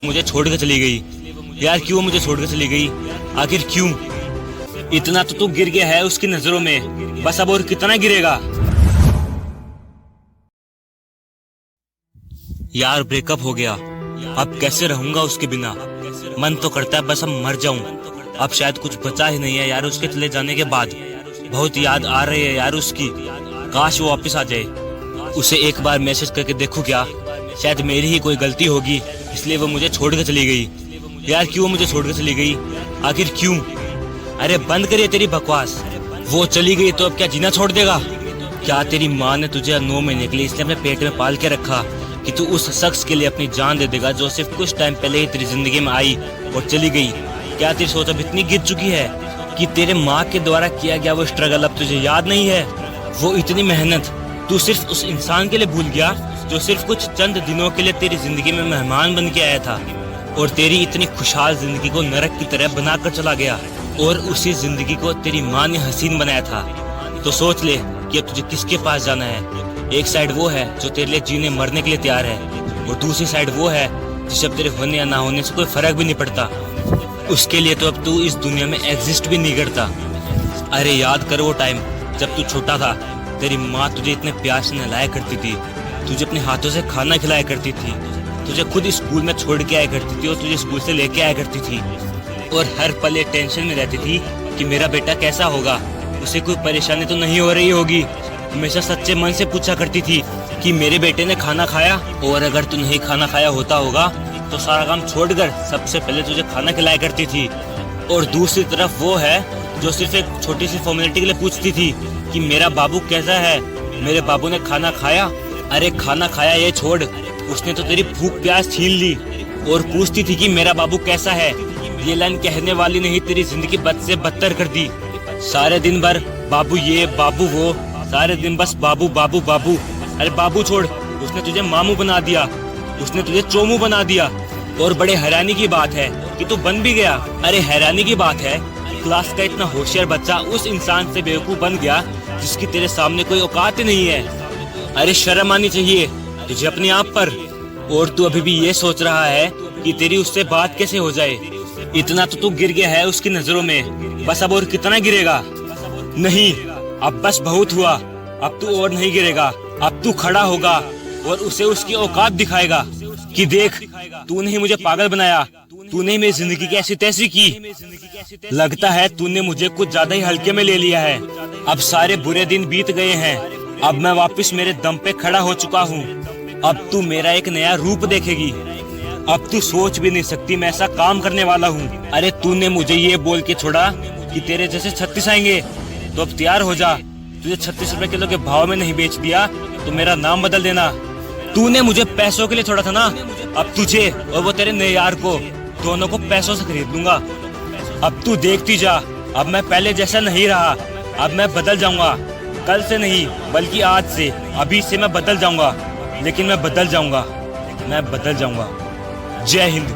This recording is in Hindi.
मुझे छोड़ के चली गई। यार क्यों मुझे छोड़ के चली गई? आखिर क्यों? इतना तो तू गिर गया है उसकी नजरों में, बस अब और कितना गिरेगा? यार ब्रेकअप हो गया, अब कैसे रहूंगा उसके बिना? मन तो करता है बस अब मर जाऊं। अब शायद कुछ बचा ही नहीं है यार उसके चले जाने के बाद। बहुत याद आ रही है यार उसकी। काश वो वापस आ जाए। उसे एक बार मैसेज करके देखूं क्या? शायद मेरी ही कोई गलती होगी इसलिए वो मुझे छोड़ के चली गई। यार क्यों मुझे छोड़ के चली गई? आखिर क्यों? अरे बंद करिए तेरी बकवास। वो चली गई तो अब क्या जीना छोड़ देगा? क्या तेरी माँ ने तुझे 9 महीने के लिए इसलिए अपने पेट में पाल के रखा कि तू उस शख्स के लिए अपनी जान दे देगा जो सिर्फ कुछ टाइम पहले ही तेरी जिंदगी में आई और चली गई? क्या तेरी सोच अब इतनी गिर चुकी है कि तेरे माँ के द्वारा किया गया वो स्ट्रगल अब तुझे याद नहीं है? वो इतनी मेहनत तू सिर्फ उस इंसान के लिए भूल गया जो सिर्फ कुछ चंद दिनों के लिए तेरी जिंदगी में मेहमान बन के आया था और तेरी इतनी खुशहाल जिंदगी को नरक की तरह बनाकर चला गया। और उसी जिंदगी को तेरी माँ ने हसीन बनाया था। तो सोच ले कि अब तुझे किसके पास जाना है। एक साइड वो है जो तेरे लिए जीने मरने के लिए तैयार है और दूसरी साइड वो है जिसे अब तेरे होने या ना होने से कोई फर्क भी नहीं पड़ता। उसके लिए तो अब तू इस दुनिया में एग्जिस्ट भी नहीं करता। अरे याद कर वो टाइम जब तू छोटा था, तेरी माँ तुझे इतने प्यार से नहलाया करती थी, तुझे अपने हाथों से खाना खिलाया करती थी, तुझे खुद स्कूल में छोड़ के आया करती थी और तुझे स्कूल से लेके आया करती थी। और हर पल ये टेंशन में रहती थी कि मेरा बेटा कैसा होगा, उसे कोई परेशानी तो नहीं हो रही होगी। हमेशा सच्चे मन से पूछा करती थी कि मेरे बेटे ने खाना खाया, और अगर तू नहीं खाना खाया होता होगा तो सारा काम छोड़कर सबसे पहले तुझे खाना खिलाया करती थी। और दूसरी तरफ वो है जो सिर्फ एक छोटी सी फॉर्मेलिटी के लिए पूछती थी कि मेरा बाबू कैसा है, मेरे बाबू ने खाना खाया। अरे खाना खाया ये छोड़, उसने तो तेरी भूख प्यास छीन ली और पूछती थी कि मेरा बाबू कैसा है। ये लाइन कहने वाली नहीं तेरी जिंदगी बद से बदतर कर दी। सारे दिन भर बाबू ये बाबू वो, सारे दिन बस बाबू बाबू बाबू। अरे बाबू छोड़, उसने तुझे मामू बना दिया, उसने तुझे चोमू बना दिया। और बड़े हैरानी की बात है कि तू बन भी गया। अरे हैरानी की बात है क्लास का इतना होशियार बच्चा उस इंसान से बेवकूफ बन गया जिसकी तेरे सामने कोई औकात ही नहीं है। अरे शर्म आनी चाहिए तुझे अपने आप पर। और तू अभी भी ये सोच रहा है कि तेरी उससे बात कैसे हो जाए। इतना तो तू गिर गया है उसकी नजरों में, बस अब और कितना गिरेगा? नहीं, अब बस बहुत हुआ। अब तू और नहीं गिरेगा। अब तू खड़ा होगा और उसे उसकी औकात दिखाएगा कि देख, तूने ही मुझे पागल बनाया, तूने मेरी जिंदगी की ऐसी तैसी की। लगता है तूने मुझे कुछ ज्यादा ही हल्के में ले लिया है। अब सारे बुरे दिन बीत गए हैं, अब मैं वापस मेरे दम पे खड़ा हो चुका हूँ। अब तू मेरा एक नया रूप देखेगी। अब तू सोच भी नहीं सकती मैं ऐसा काम करने वाला हूँ। अरे तूने मुझे ये बोल के छोड़ा कि तेरे जैसे 36 आएंगे, तो अब तैयार हो जा। तुझे 36 रुपए किलो के भाव में नहीं बेच दिया तो मेरा नाम बदल देना। तूने मुझे पैसों के लिए छोड़ा था ना, अब तुझे और वो तेरे नए यार को दोनों को पैसों से खरीद लूंगा। अब तू देखती जा, अब मैं पहले जैसा नहीं रहा, अब मैं बदल जाऊंगा। कल से नहीं बल्कि आज से, अभी से मैं बदल जाऊंगा। लेकिन मैं बदल जाऊंगा, मैं बदल जाऊंगा। जय हिंद।